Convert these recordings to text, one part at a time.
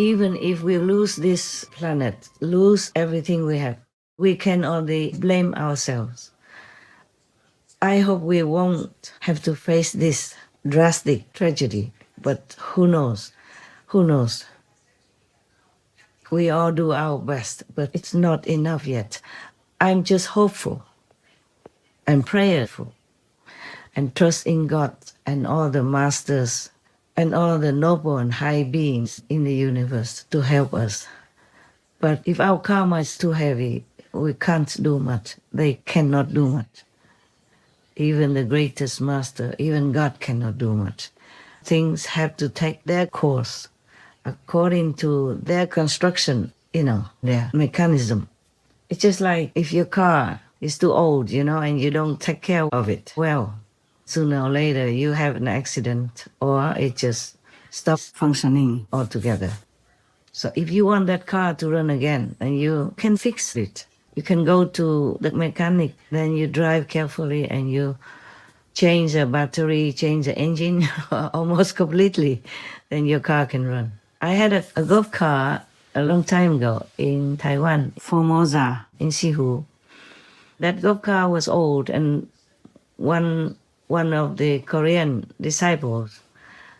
even if we lose this planet, lose everything we have, we can only blame ourselves. I hope we won't have to face this drastic tragedy, but who knows? Who knows? We all do our best, but it's not enough yet. I'm just hopeful and prayerful and trust in God and all the masters and all the noble and high beings in the universe to help us. But if our karma is too heavy, we can't do much. They cannot do much. Even the greatest master, even God cannot do much. Things have to take their course according to their construction, their mechanism. It's just like if your car is too old, and you don't take care of it well, sooner or later you have an accident or it just stops functioning altogether. So if you want that car to run again, and you can fix it, you can go to the mechanic, then you drive carefully and you change the battery, change the engine almost completely, then your car can run. I had a golf car a long time ago in Taiwan, Formosa, in Sihu. That golf car was old, and one of the Korean disciples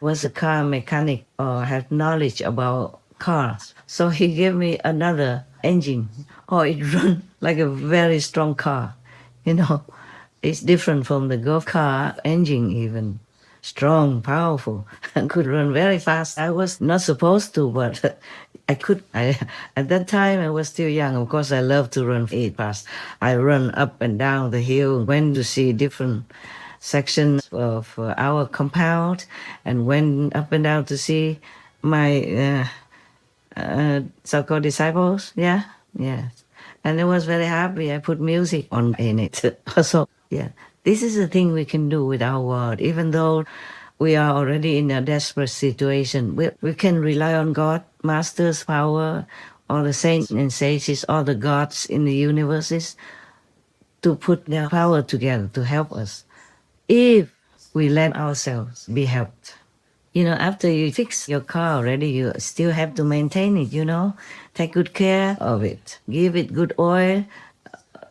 was a car mechanic or had knowledge about cars. So he gave me another engine. Oh, it run like a very strong car. It's different from the golf car engine even. Strong, powerful, and could run very fast. I was not supposed to, but I could. At that time, I was still young. Of course, I love to run fast. I run up and down the hill, went to see different sections of our compound, and went up and down to see my so-called disciples. Yeah. And I was very happy. I put music on in it. Also, yeah. This is the thing we can do with our world. Even though we are already in a desperate situation, we can rely on God, Master's power, all the saints and sages, all the gods in the universes to put their power together to help us. If we let ourselves be helped. After you fix your car already, you still have to maintain it, Take good care of it. Give it good oil,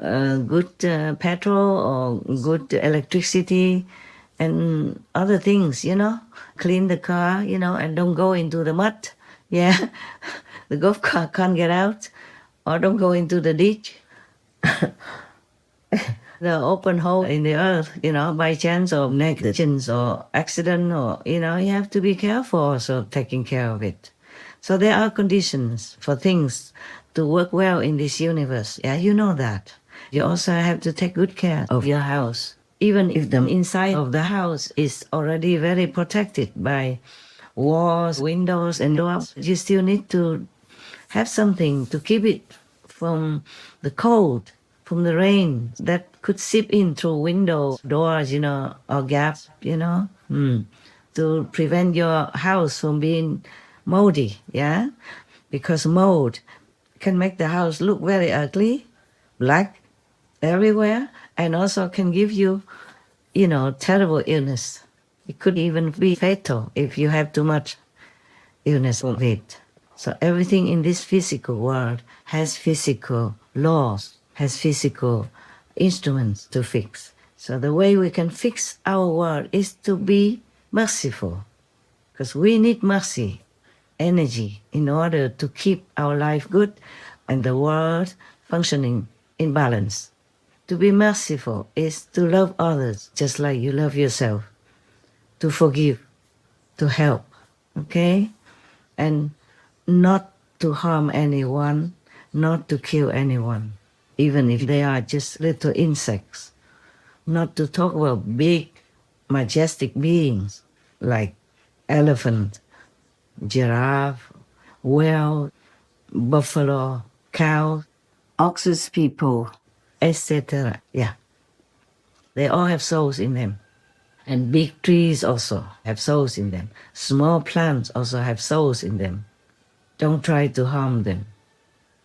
good petrol or good electricity and other things, Clean the car, and don't go into the mud. Yeah, the golf car can't get out, or don't go into the ditch. The open hole in the earth, by chance or negligence or accident or, you have to be careful also taking care of it. So there are conditions for things to work well in this universe. Yeah, you know that. You also have to take good care of your house. Even if the inside of the house is already very protected by walls, windows, and doors, you still need to have something to keep it from the cold, from the rain that could seep in through windows, doors, or gaps, to prevent your house from being moldy, yeah? Because mold can make the house look very ugly, black everywhere, and also can give you, terrible illness. It could even be fatal if you have too much illness with it. So everything in this physical world has physical laws, has physical instruments to fix. So the way we can fix our world is to be merciful, because we need mercy, energy, in order to keep our life good and the world functioning in balance. To be merciful is to love others just like you love yourself, to forgive, to help, okay? And not to harm anyone, not to kill anyone, even if they are just little insects. Not to talk about big, majestic beings like elephant, giraffe, whale, buffalo, cow, oxes, people, etc. Yeah. They all have souls in them. And big trees also have souls in them. Small plants also have souls in them. Don't try to harm them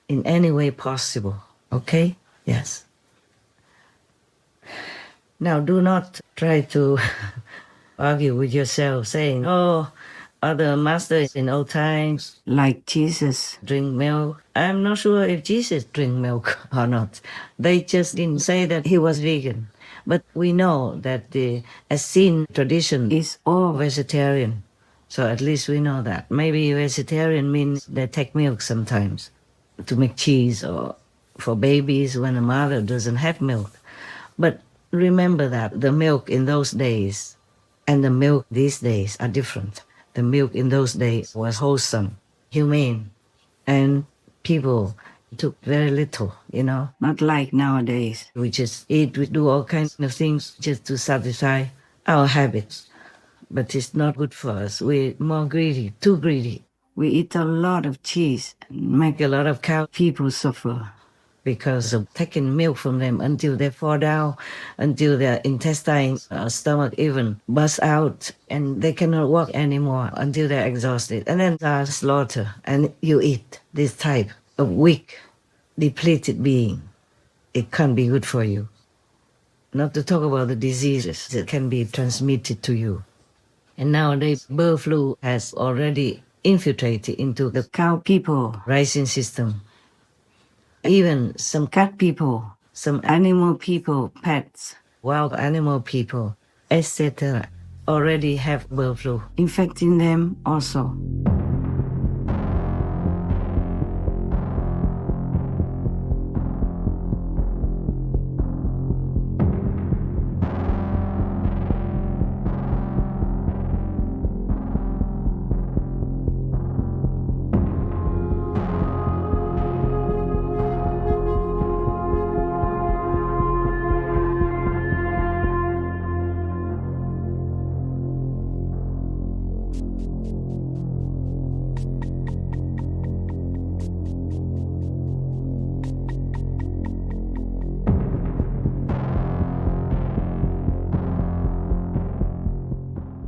in any way possible, okay? Yes. Now, do not try to argue with yourself saying, oh, Other masters in old times, like Jesus, drink milk. I'm not sure if Jesus drink milk or not. They just didn't say that he was vegan. But we know that the Essene tradition is all vegetarian. So at least we know that. Maybe vegetarian means they take milk sometimes to make cheese or for babies when a mother doesn't have milk. But remember that the milk in those days and the milk these days are different. The milk in those days was wholesome, humane, and people took very little, not like nowadays. We just eat, we do all kinds of things just to satisfy our habits. But it's not good for us. We're more greedy, too greedy. We eat a lot of cheese and make a lot of cow people suffer because of taking milk from them until they fall down, until their intestines, stomach even bust out, and they cannot walk anymore until they're exhausted. And then they are slaughtered, and you eat this type of weak, depleted being. It can't be good for you. Not to talk about the diseases that can be transmitted to you. And nowadays, bird flu has already infiltrated into the cow people raising system. Even some cat people, some animal people, pets, wild animal people, etc., already have bird flu, infecting them also.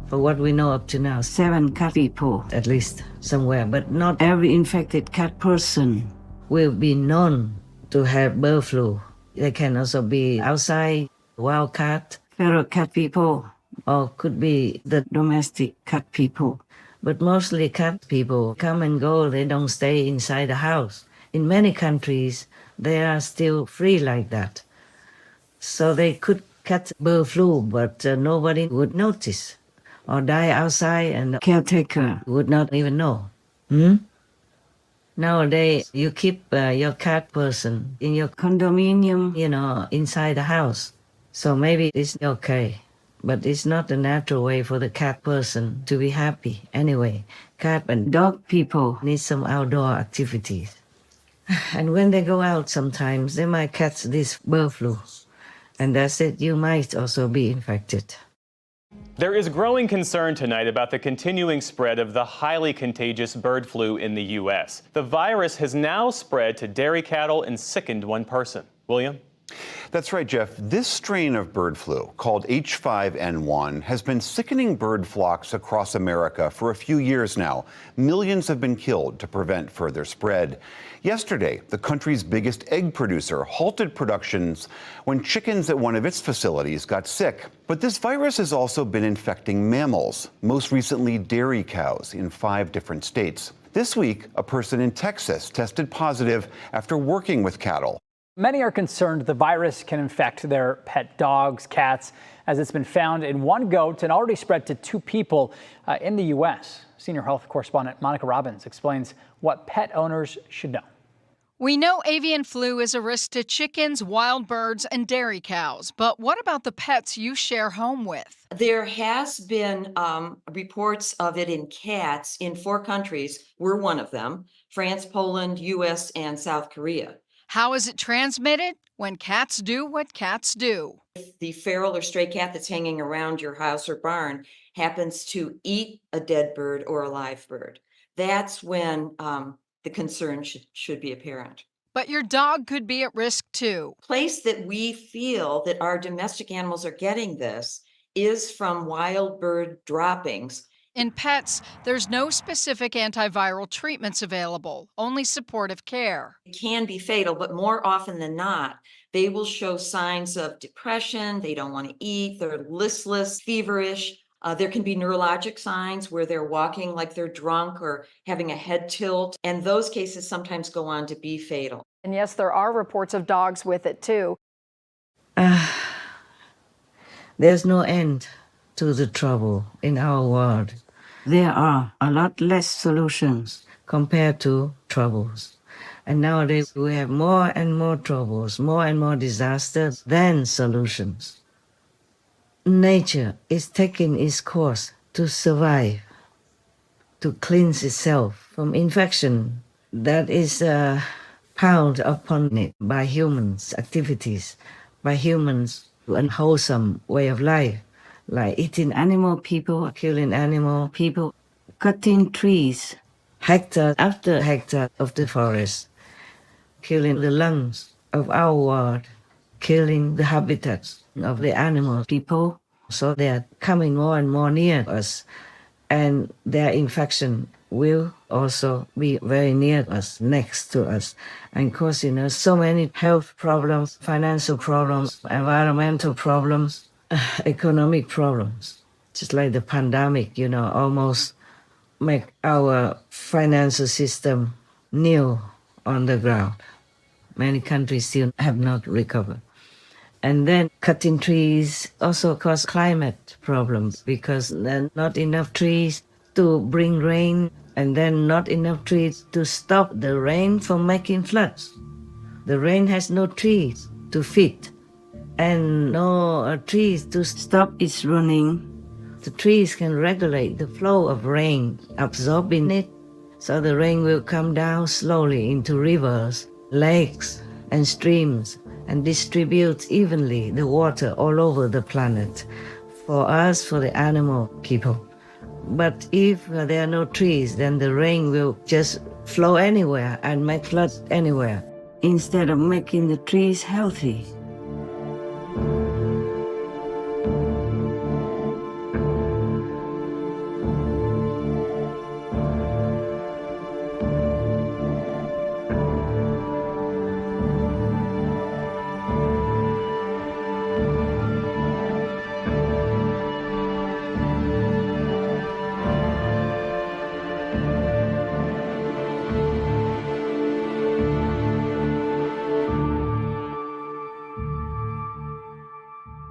For what we know up to now, 7 cat people, at least somewhere, but not every infected cat person will be known to have bird flu. They can also be outside, wild cat, feral cat people, or could be the domestic cat people. But mostly cat people come and go, they don't stay inside the house. In many countries, they are still free like that. So they could catch bird flu, but nobody would notice. Or die outside and the caretaker would not even know. Nowadays, you keep your cat person in your condominium, inside the house. So maybe it's okay. But it's not the natural way for the cat person to be happy. Anyway, cat and dog people need some outdoor activities. And when they go out sometimes, they might catch this bird flu. And that's it, you might also be infected. There is growing concern tonight about the continuing spread of the highly contagious bird flu in the U.S. The virus has now spread to dairy cattle and sickened one person. William? That's right, Jeff. This strain of bird flu, called H5N1, has been sickening bird flocks across America for a few years now. Millions have been killed to prevent further spread. Yesterday, the country's biggest egg producer halted productions when chickens at one of its facilities got sick. But this virus has also been infecting mammals, most recently dairy cows, in 5 different states. This week, a person in Texas tested positive after working with cattle. Many are concerned the virus can infect their pet dogs, cats, as it's been found in one goat and already spread to 2 people in the U.S. Senior health correspondent Monica Robbins explains what pet owners should know. We know avian flu is a risk to chickens, wild birds, and dairy cows. But what about the pets you share home with? There has been reports of it in cats in 4 countries. We're one of them: France, Poland, U.S., and South Korea. How is it transmitted? When cats do what cats do. If the feral or stray cat that's hanging around your house or barn happens to eat a dead bird or a live bird, that's when the concern should be apparent. But your dog could be at risk too. Place that we feel that our domestic animals are getting this is from wild bird droppings. In pets, there's no specific antiviral treatments available, only supportive care. It can be fatal, but more often than not, they will show signs of depression. They don't want to eat. They're listless, feverish, There can be neurologic signs where they're walking like they're drunk or having a head tilt, and those cases sometimes go on to be fatal. And yes, there are reports of dogs with it too. There's no end to the trouble in our world. There are a lot less solutions compared to troubles. And nowadays we have more and more troubles, more and more disasters than solutions. Nature is taking its course to survive, to cleanse itself from infection that is piled upon it by humans' activities, by humans' unwholesome way of life, like eating animal people, killing animal people, cutting trees, hectare after hectare of the forest, killing the lungs of our world, killing the habitats of the animal people. So they are coming more and more near us, and their infection will also be very near us, next to us, and causing us so many health problems, financial problems, environmental problems, economic problems. Just like the pandemic, almost make our financial system kneel on the ground. Many countries still have not recovered. And then cutting trees also cause climate problems because there are not enough trees to bring rain, and then not enough trees to stop the rain from making floods. The rain has no trees to feed and no trees to stop its running. The trees can regulate the flow of rain, absorbing it, so the rain will come down slowly into rivers, lakes, and streams, and distribute evenly the water all over the planet for us, for the animal people. But if there are no trees, then the rain will just flow anywhere and make floods anywhere, instead of making the trees healthy.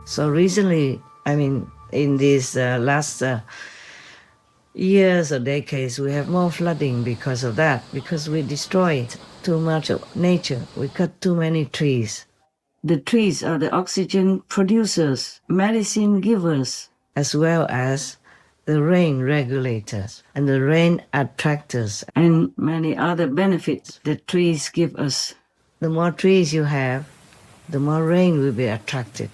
So recently, in these last years or decades, we have more flooding because of that, because we destroyed too much of nature. We cut too many trees. The trees are the oxygen producers, medicine givers, as well as the rain regulators and the rain attractors, and many other benefits that trees give us. The more trees you have, the more rain will be attracted.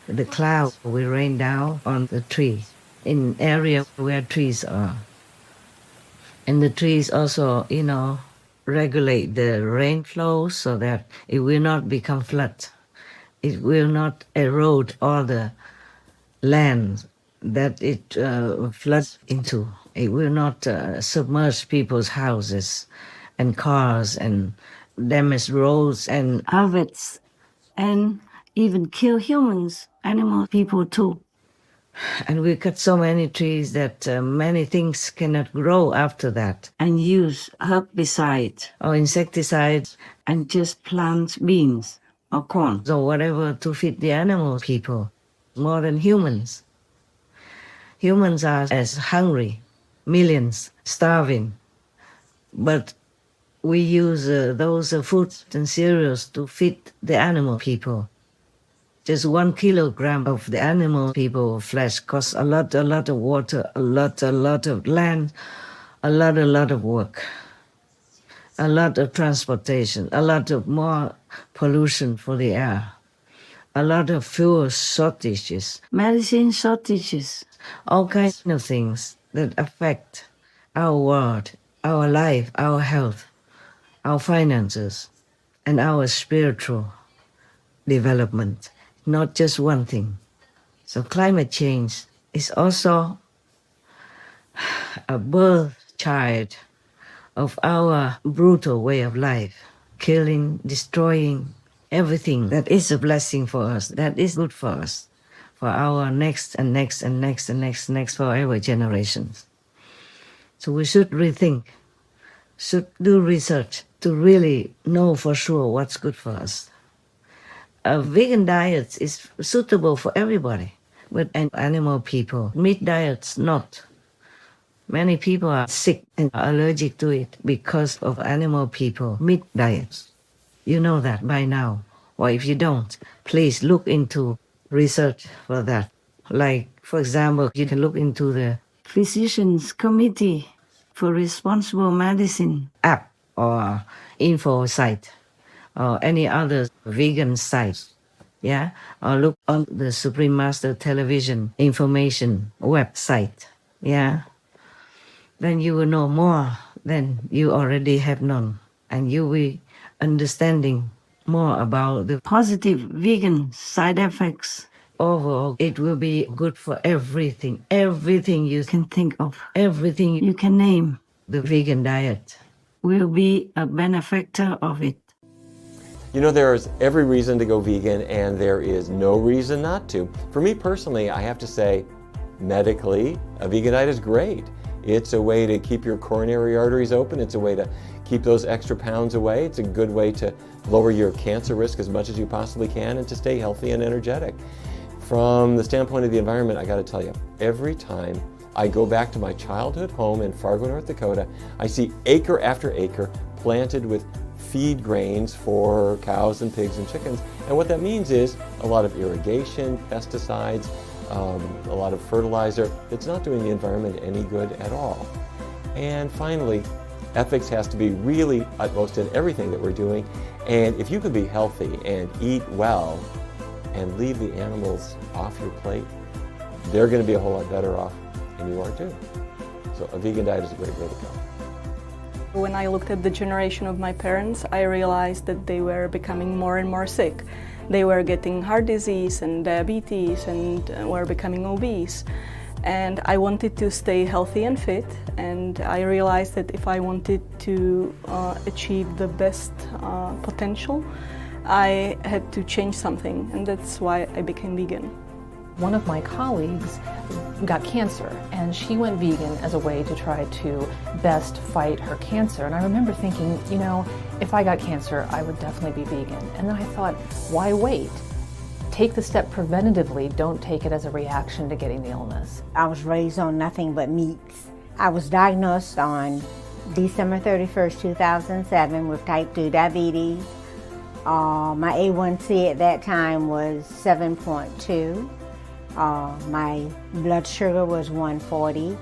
The cloud will rain down on the tree in areas where trees are. And the trees also, regulate the rain flow so that it will not become flood. It will not erode all the land that it floods into. It will not submerge people's houses and cars and damage roads and harvests and even kill humans, animal people too. And we cut so many trees that many things cannot grow after that. And use herbicide or insecticides and just plant beans or corn or whatever to feed the animal people, more than humans. Humans are as hungry, millions starving, but we use those foods and cereals to feed the animal people. Just 1 kilogram of the animal people flesh costs a lot of water, a lot of land, a lot of work, a lot of transportation, a lot of more pollution for the air, a lot of fuel shortages, medicine shortages, all kinds of things that affect our world, our life, our health, our finances, and our spiritual development. Not just one thing. So climate change is also a birth child of our brutal way of life, killing, destroying everything that is a blessing for us, that is good for us, for our next and next and next and next forever generations. So we should rethink, should do research to really know for sure what's good for us. A vegan diet is suitable for everybody, but animal people, meat diets not. Many people are sick and allergic to it because of animal people meat diets. You know that by now. Or if you don't, please look into research for that. Like, for example, you can look into the Physicians Committee for Responsible Medicine app or info site or any other vegan site. Yeah, or look on the Supreme Master Television information website. Yeah, then you will know more than you already have known, and you will understanding more about the positive vegan side effects. Overall, it will be good for everything you can think of, everything you can name. The vegan diet will be a benefactor of it. You know, there's every reason to go vegan and there is no reason not to. For me personally, I have to say, medically, a vegan diet is great. It's a way to keep your coronary arteries open. It's a way to keep those extra pounds away. It's a good way to lower your cancer risk as much as you possibly can and to stay healthy and energetic. From the standpoint of the environment, I got to tell you, every time I go back to my childhood home in Fargo, North Dakota, I see acre after acre planted with feed grains for cows and pigs and chickens. And what that means is a lot of irrigation, pesticides, a lot of fertilizer. It's not doing the environment any good at all. And finally, ethics has to be really utmost in everything that we're doing. And if you can be healthy and eat well and leave the animals off your plate, they're going to be a whole lot better off, and you are too. So a vegan diet is a great way to go. When I looked at the generation of my parents, I realized that they were becoming more and more sick. They were getting heart disease and diabetes and were becoming obese. And I wanted to stay healthy and fit, and I realized that if I wanted to achieve the best potential, I had to change something, and that's why I became vegan. One of my colleagues got cancer, and she went vegan as a way to try to best fight her cancer. And I remember thinking, you know, if I got cancer, I would definitely be vegan. And then I thought, why wait? Take the step preventatively, don't take it as a reaction to getting the illness. I was raised on nothing but meats. I was diagnosed on December 31st, 2007 with type 2 diabetes. My A1C at that time was 7.2. My blood sugar was 140.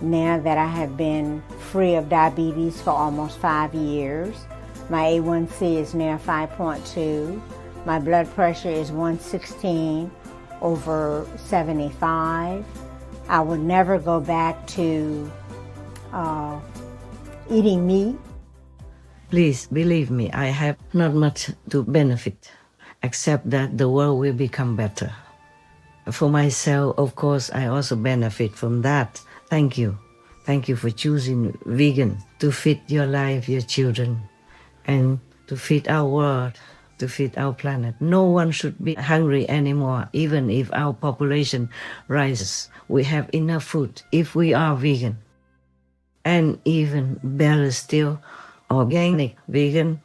Now that I have been free of diabetes for almost 5 years, my A1C is now 5.2. My blood pressure is 116/75. I would never go back to eating meat. Please believe me, I have not much to benefit, except that the world will become better. For myself, of course, I also benefit from that. Thank you. Thank you for choosing vegan to feed your life, your children, and to feed our world, to feed our planet. No one should be hungry anymore, even if our population rises. We have enough food if we are vegan. And even better still, organic vegan